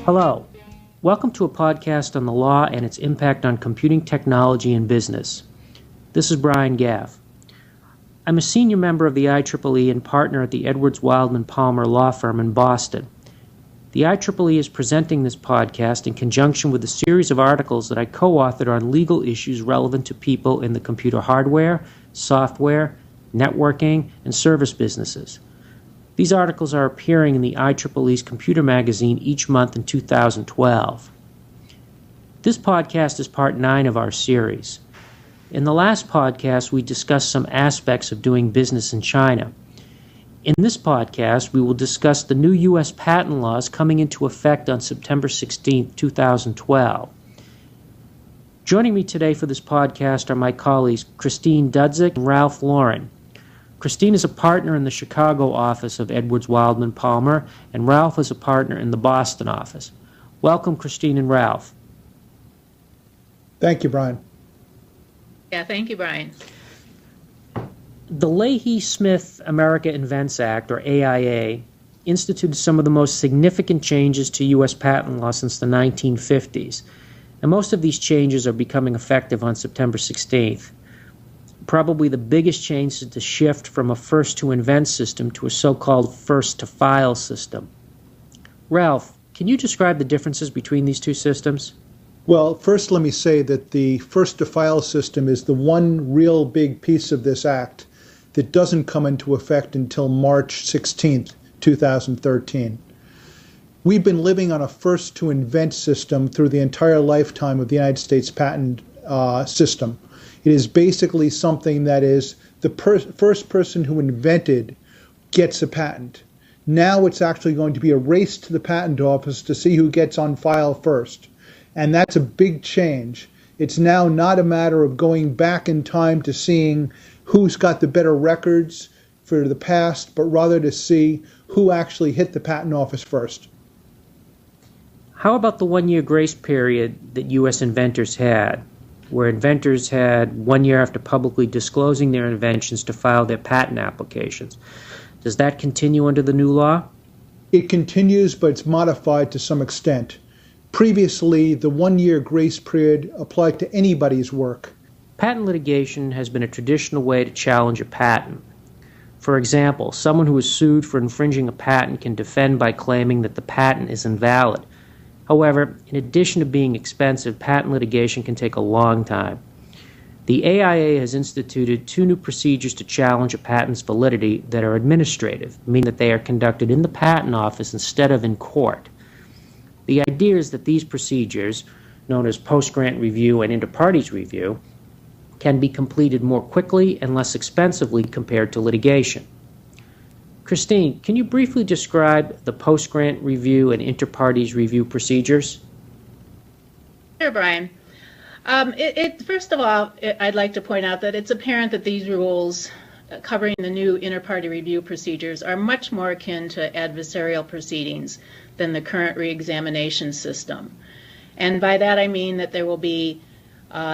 Hello. Welcome to a podcast on the law and its impact on computing technology and business. This is Brian Gaff. I'm a senior member of the IEEE and partner at the Edwards Wildman Palmer law firm in Boston. The IEEE is presenting this podcast in conjunction with a series of articles that I co-authored on legal issues relevant to people in the computer hardware, software, networking, and service businesses. These articles are appearing in the IEEE's computer magazine each month in 2012. This podcast is part 9 of our series. In the last podcast, we discussed some aspects of doing business in China. In this podcast, we will discuss the new U.S. patent laws coming into effect on September 16, 2012. Joining me today for this podcast are my colleagues Christine Dudzik and Ralph Lauren. Christine is a partner in the Chicago office of Edwards Wildman Palmer, and Ralph is a partner in the Boston office. Welcome, Christine and Ralph. Thank you, Brian. Yeah, thank you, Brian. The Leahy-Smith America Invents Act, or AIA, instituted some of the most significant changes to U.S. patent law since the 1950s, and most of these changes are becoming effective on September 16th. Probably the biggest change is the shift from a first-to-invent system to a so-called first-to-file system. Ralph, can you describe the differences between these two systems? Well, first let me say that the first-to-file system is the one real big piece of this act that doesn't come into effect until March 16th, 2013. We've been living on a first-to-invent system through the entire lifetime of the United States patent system. It is basically something that is the first person who invented gets a patent. Now it's actually going to be a race to the patent office to see who gets on file first. And that's a big change. It's now not a matter of going back in time to seeing who's got the better records for the past, but rather to see who actually hit the patent office first. How about the one-year grace period that U.S. inventors had, where inventors had 1 year after publicly disclosing their inventions to file their patent applications? Does that continue under the new law? It continues, but it's modified to some extent. Previously, the 1 year grace period applied to anybody's work. Patent litigation has been a traditional way to challenge a patent. For example, someone who is sued for infringing a patent can defend by claiming that the patent is invalid. However, in addition to being expensive, patent litigation can take a long time. The AIA has instituted 2 new procedures to challenge a patent's validity that are administrative, meaning that they are conducted in the patent office instead of in court. The idea is that these procedures, known as post-grant review and inter-parties review, can be completed more quickly and less expensively compared to litigation. Christine, can you briefly describe the post-grant review and inter-parties review procedures? Sure, Brian. First of all, I'd like to point out that it's apparent that these rules covering the new inter-party review procedures are much more akin to adversarial proceedings than the current reexamination system. And by that I mean that there will be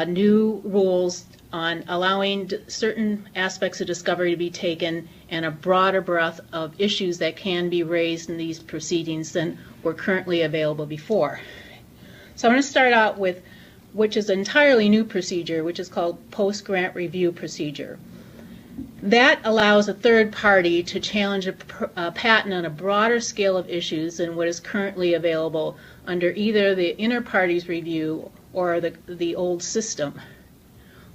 new rules on allowing certain aspects of discovery to be taken and a broader breadth of issues that can be raised in these proceedings than were currently available before. So I'm going to start out with which is an entirely new procedure, which is called post-grant review procedure. That allows a third party to challenge a patent on a broader scale of issues than what is currently available under either the inter-parties review or the old system.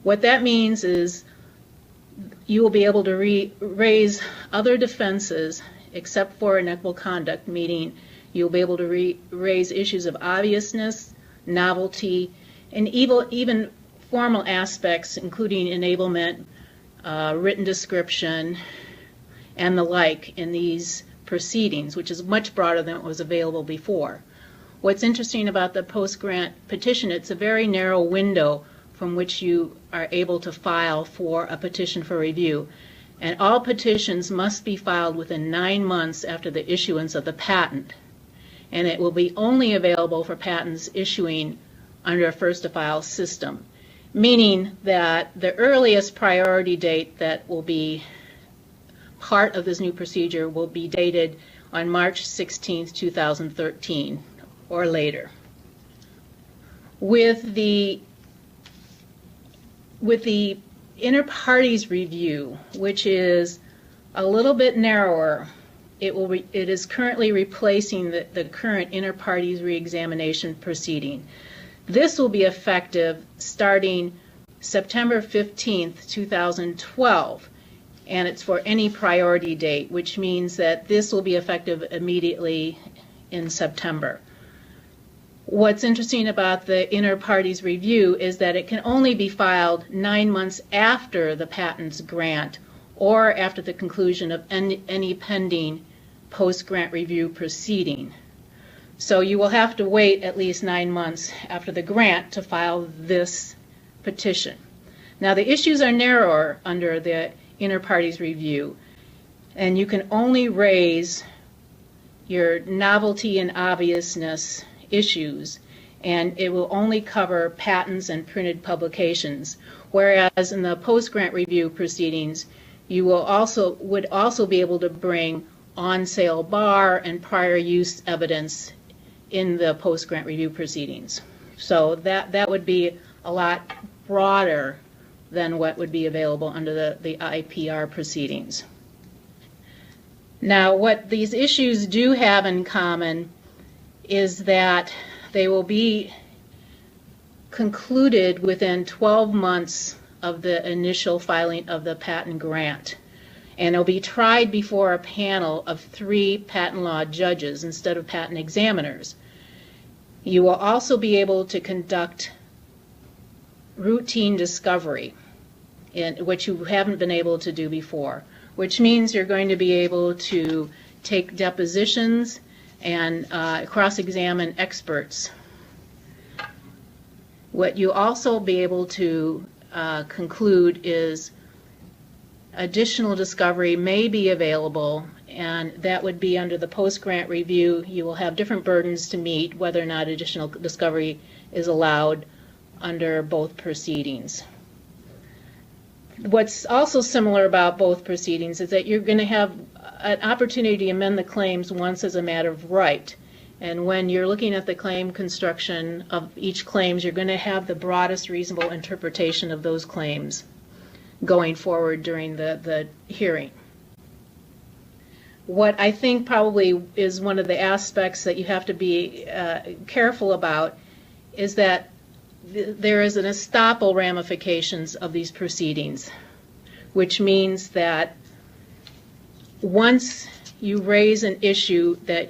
What that means is you will be able to raise other defenses except for inequitable conduct, meaning you'll be able to raise issues of obviousness, novelty, and even formal aspects, including enablement, written description, and the like in these proceedings, which is much broader than what was available before. What's interesting about the post-grant petition, it's a very narrow window from which you are able to file for a petition for review. And all petitions must be filed within 9 months after the issuance of the patent. And it will be only available for patents issuing under a first-to-file system, meaning that the earliest priority date that will be part of this new procedure will be dated on March 16th, 2013, or later. With the inter partes review, which is a little bit narrower, it is currently replacing the current inter partes reexamination proceeding. This will be effective starting September 15th, 2012, and it's for any priority date, which means that this will be effective immediately in September. What's interesting about the inter partes review is that it can only be filed 9 months after the patent's grant or after the conclusion of any pending post-grant review proceeding. So you will have to wait at least 9 months after the grant to file this petition. Now, the issues are narrower under the inter partes review, and you can only raise your novelty and obviousness issues, and it will only cover patents and printed publications, whereas in the post-grant review proceedings, you would also be able to bring on-sale bar and prior use evidence in the post-grant review proceedings. So that would be a lot broader than what would be available under the IPR proceedings. Now, what these issues do have in common is that they will be concluded within 12 months of the initial filing of the patent grant. And they'll be tried before a panel of 3 patent law judges instead of patent examiners. You will also be able to conduct routine discovery, which you haven't been able to do before, which means you're going to be able to take depositions and cross-examine experts. What you also be able to conclude is additional discovery may be available, and that would be under the post-grant review. You will have different burdens to meet whether or not additional discovery is allowed under both proceedings. What's also similar about both proceedings is that you're going to have an opportunity to amend the claims once as a matter of right. And when you're looking at the claim construction of each claims, you're going to have the broadest reasonable interpretation of those claims going forward during the hearing. What I think probably is one of the aspects that you have to be careful about is that there is an estoppel ramifications of these proceedings, which means that once you raise an issue that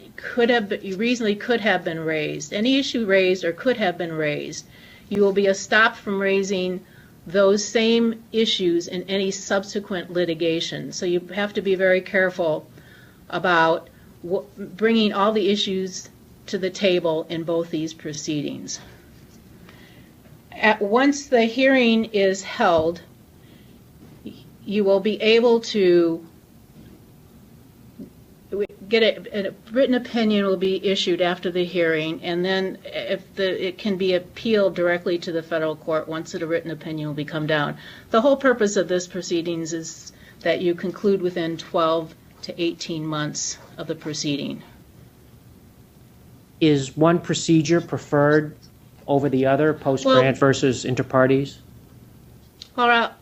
reasonably could have been raised, any issue raised or could have been raised, you will be stopped from raising those same issues in any subsequent litigation. So you have to be very careful about bringing all the issues to the table in both these proceedings. Once the hearing is held, you will be able to get a written opinion will be issued after the hearing, and then it can be appealed directly to the federal court once a written opinion will come down. The whole purpose of this proceedings is that you conclude within 12 to 18 months of the proceeding. Is one procedure preferred over the other, post-grant versus inter partes? Well,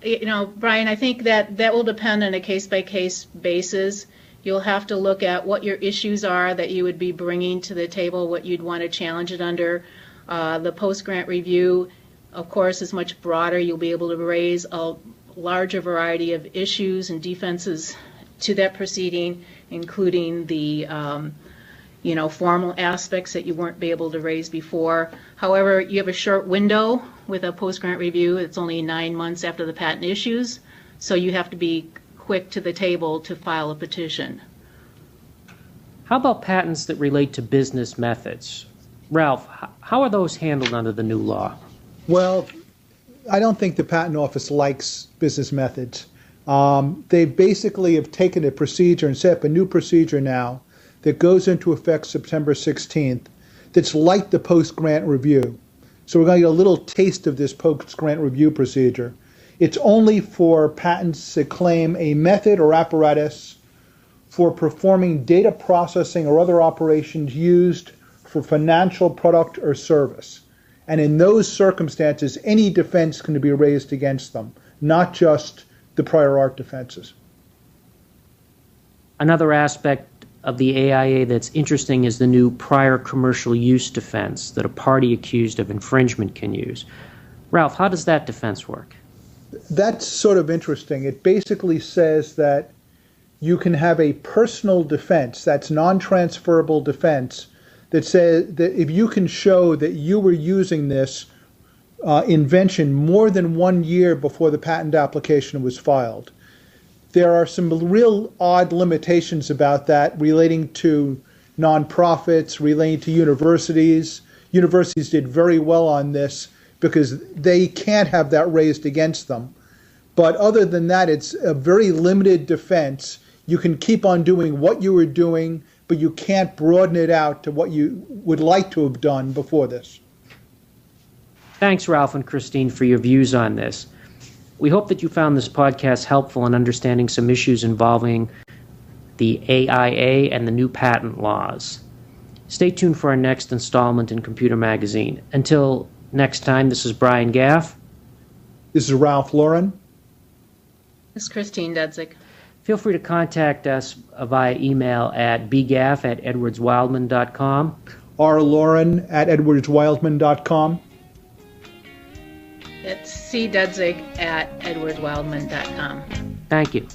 Brian, I think that will depend on a case-by-case basis. You'll have to look at what your issues are that you would be bringing to the table, what you'd want to challenge it under. The post-grant review, of course, is much broader. You'll be able to raise a larger variety of issues and defenses to that proceeding, including the formal aspects that you weren't able to raise before. However, you have a short window with a post-grant review. It's only 9 months after the patent issues, so you have to be quick to the table to file a petition. How about patents that relate to business methods? Ralph, how are those handled under the new law? Well, I don't think the Patent Office likes business methods. They basically have taken a procedure and set up a new procedure now that goes into effect September 16th that's like the post-grant review. So we're going to get a little taste of this post-grant review procedure. It's only for patents that claim a method or apparatus for performing data processing or other operations used for financial product or service. And in those circumstances, any defense can be raised against them, not just the prior art defenses. Another aspect of the AIA that's interesting is the new prior commercial use defense that a party accused of infringement can use. Ralph, how does that defense work? That's sort of interesting. It basically says that you can have a personal defense, that's non-transferable defense, that says that if you can show that you were using this invention more than 1 year before the patent application was filed. There are some real odd limitations about that relating to nonprofits, relating to universities. Universities did very well on this because they can't have that raised against them. But other than that, it's a very limited defense. You can keep on doing what you were doing, but you can't broaden it out to what you would like to have done before this. Thanks, Ralph and Christine, for your views on this. We hope that you found this podcast helpful in understanding some issues involving the AIA and the new patent laws. Stay tuned for our next installment in Computer Magazine. Until next time, this is Brian Gaff. This is Ralph Lauren. This is Christine Dudzik. Feel free to contact us via email at bgaff@edwardswildman.com. rlauren@edwardswildman.com. It's cdudzik@edwardswildman.com. Thank you.